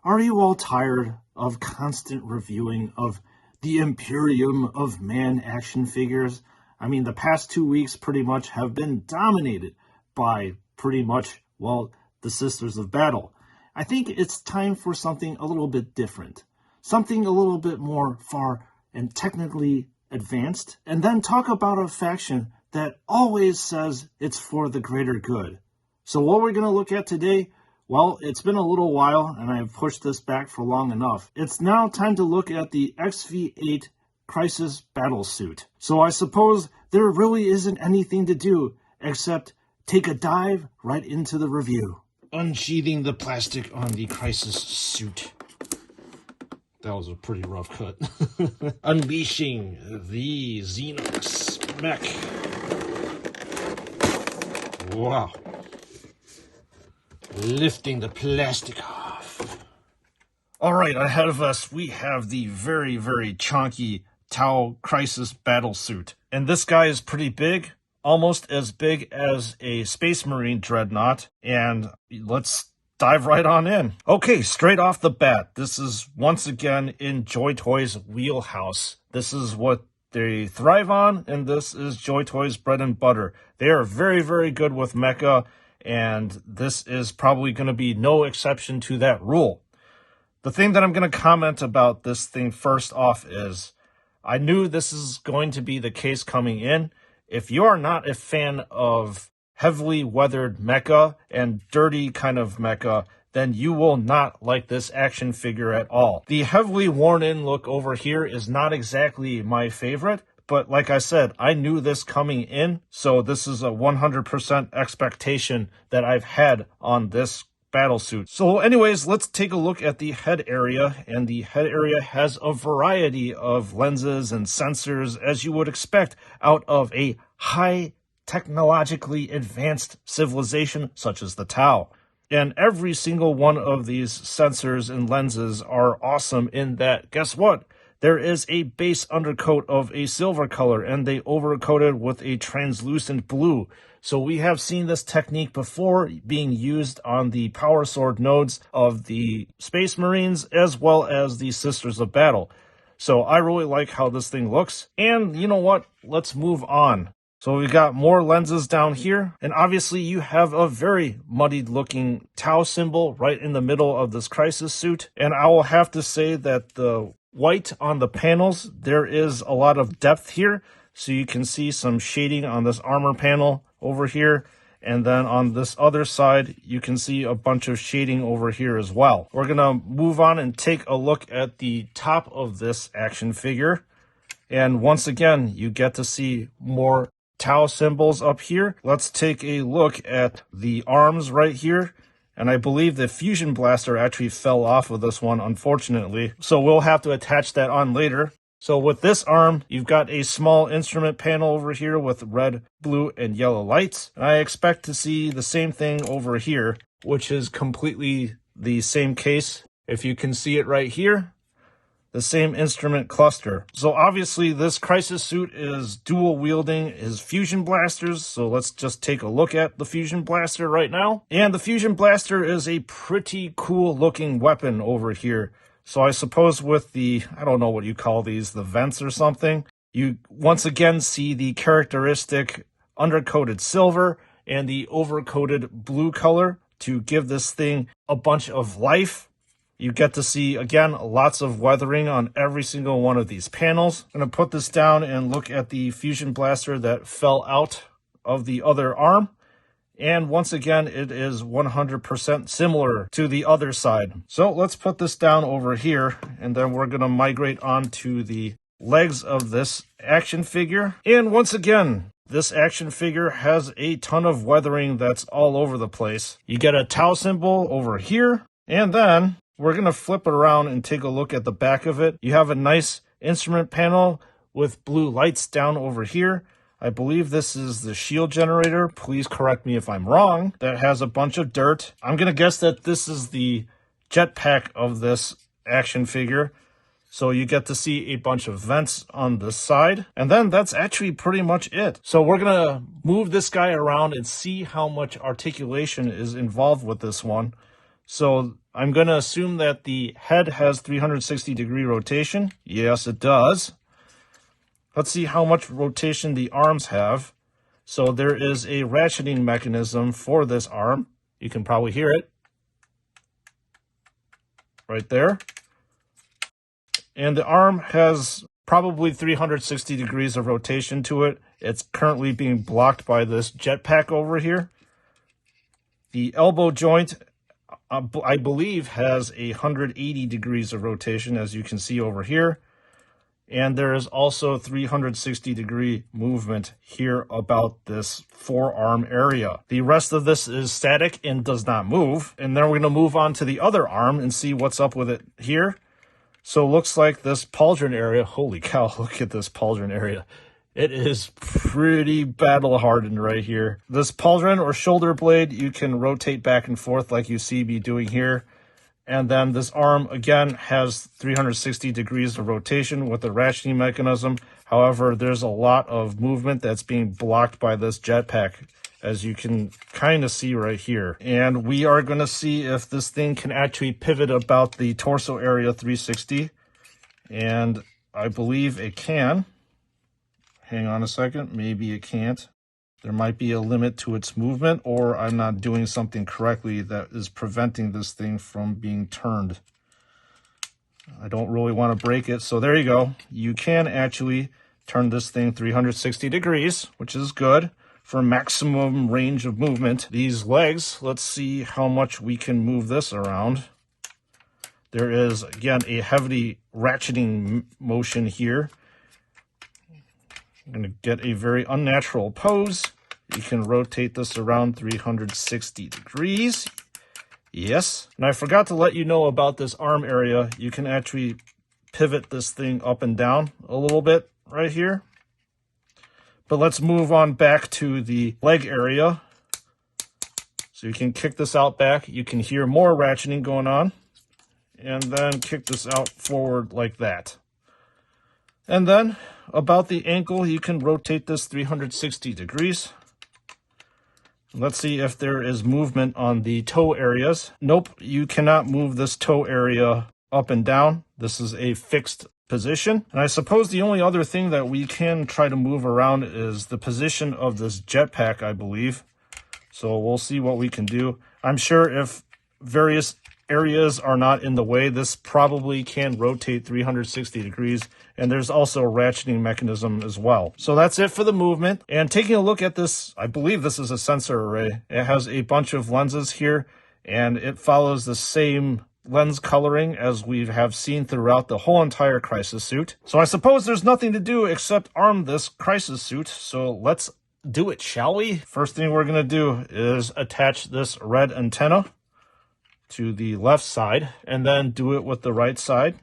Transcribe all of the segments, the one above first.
Are you all tired of constant reviewing of the Imperium of Man action figures? I mean, the past 2 weeks pretty much have been dominated by pretty much, well, the Sisters of Battle. I think it's time for something a little bit different. Something a little bit more far and technically advanced. And then talk about a faction that always says it's for the greater good. So what we're going to look at today, well, it's been a little while, and I've pushed this back for long enough. It's now time to look at the XV8 Crisis Battlesuit. So I suppose there really isn't anything to do except take a dive right into the review. Unsheathing the plastic on the Crisis suit. That was a pretty rough cut. Unleashing the Xenos mech. Wow. Lifting the plastic off. Alright, ahead of us we have the very, very chunky Tau Crisis Battlesuit. And this guy is pretty big, almost as big as a Space Marine Dreadnought. And let's dive right on in. Okay, straight off the bat, this is once again in JoyToy's wheelhouse. This is what they thrive on, and this is JoyToy's bread and butter. They are very, very good with mecha, and this is probably going to be no exception to that rule. The thing that I'm going to comment about this thing first off is, I knew this is going to be the case coming in. If you are not a fan of heavily weathered mecha and dirty kind of mecha, then you will not like this action figure at all. The heavily worn in look over here is not exactly my favorite, but like I said, I knew this coming in, so this is a 100% expectation that I've had on this battlesuit. So anyways, let's take a look at the head area, and the head area has a variety of lenses and sensors as you would expect out of a high technologically advanced civilization such as the Tau. And every single one of these sensors and lenses are awesome in that, guess what? There is a base undercoat of a silver color, and they overcoated with a translucent blue. So we have seen this technique before being used on the power sword nodes of the Space Marines as well as the Sisters of Battle. So I really like how this thing looks. And you know what? Let's move on. So we've got more lenses down here, and obviously you have a very muddied looking Tau symbol right in the middle of this Crisis suit. And I will have to say that the white on the panels, there is a lot of depth here. So you can see some shading on this armor panel over here. And then on this other side, you can see a bunch of shading over here as well. We're going to move on and take a look at the top of this action figure. And once again, you get to see more Tau symbols up here. Let's take a look at the arms right here. And I believe the fusion blaster actually fell off of this one, unfortunately. So we'll have to attach that on later. So with this arm, you've got a small instrument panel over here with red, blue, and yellow lights. And I expect to see the same thing over here, which is completely the same case. If you can see it right here, the same instrument cluster. So obviously this Crisis suit is dual wielding his fusion blasters. So let's just take a look at the fusion blaster right now. And the fusion blaster is a pretty cool looking weapon over here. So I suppose with the, I don't know what you call these, the vents or something, you once again see the characteristic undercoated silver and the overcoated blue color to give this thing a bunch of life. You get to see, again, lots of weathering on every single one of these panels. I'm going to put this down and look at the fusion blaster that fell out of the other arm. And once again, it is 100% similar to the other side. So let's put this down over here, and then we're going to migrate on to the legs of this action figure. And once again, this action figure has a ton of weathering that's all over the place. You get a Tau symbol over here, and then we're going to flip it around and take a look at the back of it. You have a nice instrument panel with blue lights down over here. I believe this is the shield generator. Please correct me if I'm wrong. That has a bunch of dirt. I'm going to guess that this is the jetpack of this action figure. So you get to see a bunch of vents on the side. And then that's actually pretty much it. So we're going to move this guy around and see how much articulation is involved with this one. So I'm going to assume that the head has 360-degree rotation. Yes, it does. Let's see how much rotation the arms have. So there is a ratcheting mechanism for this arm. You can probably hear it right there. And the arm has probably 360 degrees of rotation to it. It's currently being blocked by this jetpack over here. The elbow joint, I believe, has 180 degrees of rotation, as you can see over here. And there is also 360-degree movement here about this forearm area. The rest of this is static and does not move. And then we're going to move on to the other arm and see what's up with it here. So it looks like this pauldron area, holy cow, look at this pauldron area. It is pretty battle hardened right here. This pauldron or shoulder blade, you can rotate back and forth like you see me doing here. And then this arm, again, has 360 degrees of rotation with the ratcheting mechanism. However, there's a lot of movement that's being blocked by this jetpack, as you can kind of see right here. And we are going to see if this thing can actually pivot about the torso area 360. And I believe it can. Hang on a second. Maybe it can't. There might be a limit to its movement, or I'm not doing something correctly that is preventing this thing from being turned. I don't really want to break it. So there you go. You can actually turn this thing 360 degrees, which is good for maximum range of movement. These legs, let's see how much we can move this around. There is, again, a heavy ratcheting motion here. I'm going to get a very unnatural pose. You can rotate this around 360 degrees. Yes. And I forgot to let you know about this arm area. You can actually pivot this thing up and down a little bit right here. But let's move on back to the leg area. So you can kick this out back. You can hear more ratcheting going on. And then kick this out forward like that. And then about the ankle, you can rotate this 360 degrees. Let's see if there is movement on the toe areas. Nope, you cannot move this toe area up and down. This is a fixed position. And I suppose the only other thing that we can try to move around is the position of this jetpack, I believe. So we'll see what we can do. I'm sure if various areas are not in the way, this probably can rotate 360 degrees, and there's also a ratcheting mechanism as well. So that's it for the movement. And taking a look at this, I believe this is a sensor array. It has a bunch of lenses here, and it follows the same lens coloring as we have seen throughout the whole entire Crisis suit. So I suppose there's nothing to do except arm this Crisis suit, so let's do it, shall we? First thing we're going to do is attach this red antenna to the left side, and then do it with the right side.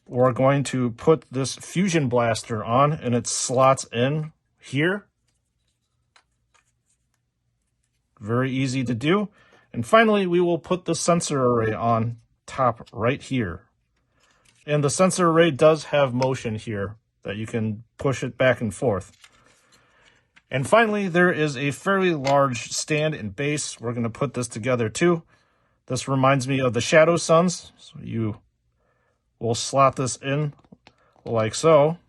We're going to put this fusion blaster on, and it slots in here. Very easy to do. And finally, we will put the sensor array on top right here. And the sensor array does have motion here that you can push it back and forth. And finally, there is a fairly large stand and base. We're going to put this together too. This reminds me of the Shadow Suns. So you will slot this in like so.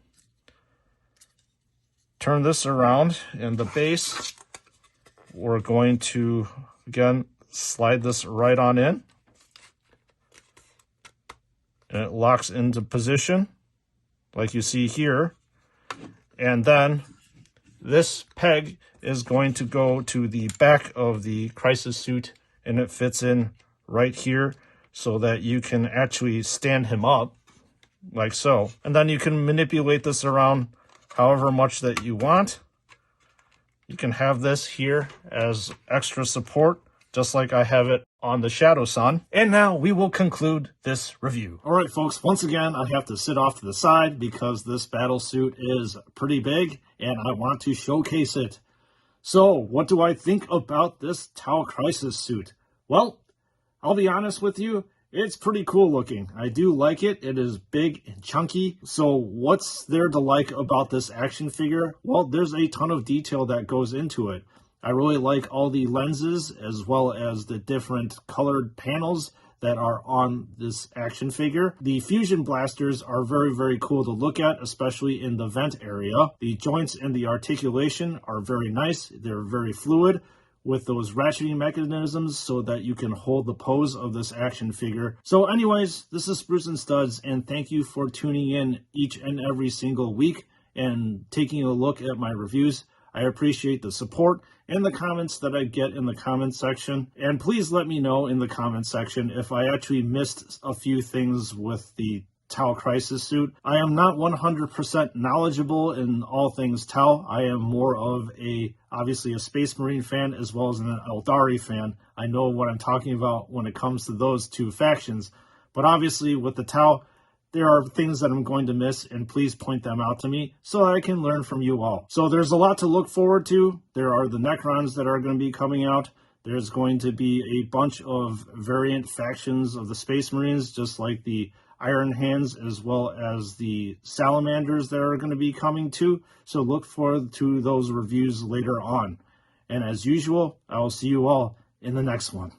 Turn this around, and the base, we're going to, again, slide this right on in. And it locks into position, like you see here. And then this peg is going to go to the back of the Crisis suit, and it fits in right here so that you can actually stand him up like so. And then you can manipulate this around however much that you want. You can have this here as extra support, just like I have it on the Shadow Sun. And now we will conclude this review. All right, folks, once again, I have to sit off to the side because this battle suit is pretty big and I want to showcase it. So what do I think about this Tau Crisis suit? Well, I'll be honest with you, it's pretty cool looking. I do like it. It is big and chunky. So what's there to like about this action figure? Well, there's a ton of detail that goes into it. I really like all the lenses as well as the different colored panels that are on this action figure. The fusion blasters are very, very cool to look at, especially in the vent area. The joints and the articulation are very nice. They're very fluid with those ratcheting mechanisms so that you can hold the pose of this action figure. So anyways, this is Spruce and Studs, and thank you for tuning in each and every single week and taking a look at my reviews. I appreciate the support and the comments that I get in the comment section. And please let me know in the comment section if I actually missed a few things with the Tau Crisis suit. I am not 100% knowledgeable in all things Tau. I am more of obviously a Space Marine fan as well as an Eldari fan. I know what I'm talking about when it comes to those two factions. But obviously with the Tau, there are things that I'm going to miss, and please point them out to me so I can learn from you all. So there's a lot to look forward to. There are the Necrons that are going to be coming out. There's going to be a bunch of variant factions of the Space Marines, just like the Iron Hands as well as the Salamanders that are going to be coming too. So look forward to those reviews later on. And as usual, I will see you all in the next one.